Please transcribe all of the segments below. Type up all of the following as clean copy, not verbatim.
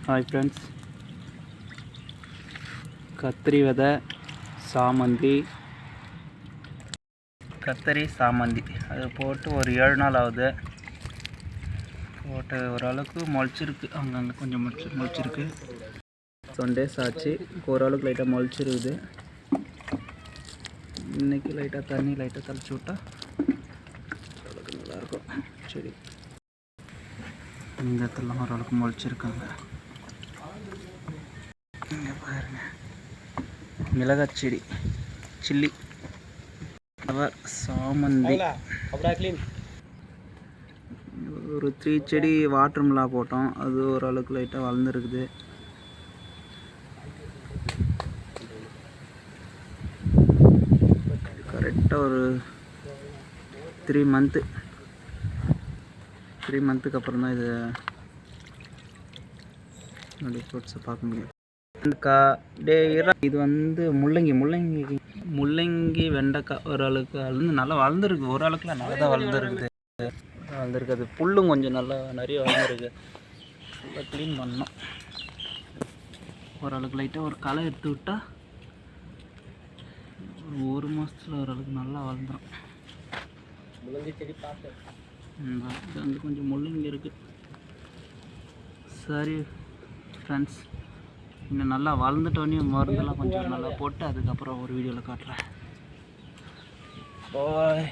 Hi friends, கத்திரி விதை சாமந்தி, கத்திரி சாமந்தி அது போட்டு ஒரு 7 நாள் ஆகுது. போட்டு ஓரளவுக்கு முளைச்சிருக்கு, அங்கங்கே கொஞ்சம் முளைச்சிருக்கு. 1 days ஆச்சு, ஓரளவுக்கு லைட்டாக முளைச்சிருக்குது. இன்றைக்கி லைட்டாக தண்ணி தெளிச்சு விட்டா ஓரளவுக்கு நல்லாயிருக்கும். சரி, இந்த இடத்துலலாம் ஓரளவுக்கு முளைச்சிருக்காங்க. இங்கே பாருங்க, மிளகாய் செடி, சில்லி ஃப்ளவர், சாமந்தி, ஒரு 3 செடி வாட்டர் மிலா போட்டோம். அது ஓரளவுக்கு லைட்டாக வளர்ந்துருக்குது. கரெக்டாக ஒரு 3 மந்த்துக்கு அப்புறம் தான் இது என்னுடைய ஃப்ரூட்ஸை பார்க்க முடியும். இது வந்து முள்ளங்கி வெண்டைக்காய் ஓரளவுக்கு நல்லா வளர்ந்துருக்கு. ஓரளவுக்குல நல்லா தான் வளர்ந்துருக்குது. அது புல்லும் கொஞ்சம் நல்லா நிறைய வளர்ந்துருக்கு. நல்லா க்ளீன் பண்ணோம். ஓரளவுக்கு லைட்டாக ஒரு களை எடுத்து விட்டால் ஒரு மாதத்தில் ஓரளவுக்கு நல்லா வளர்ந்துடும். முள்ளங்கி செடி பார்த்து இது வந்து கொஞ்சம் முள்ளங்கி இருக்குது. சரி ஃப்ரெண்ட்ஸ், இன்னும் நல்லா வளர்ந்துட்டோன்னே மருந்தெல்லாம் கொஞ்சம் நல்லா போட்டு அதுக்கப்புறம் ஒரு வீடியோவில் காட்டுறேன். பாய்.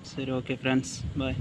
சரி, ஓகே ஃப்ரெண்ட்ஸ், பாய்.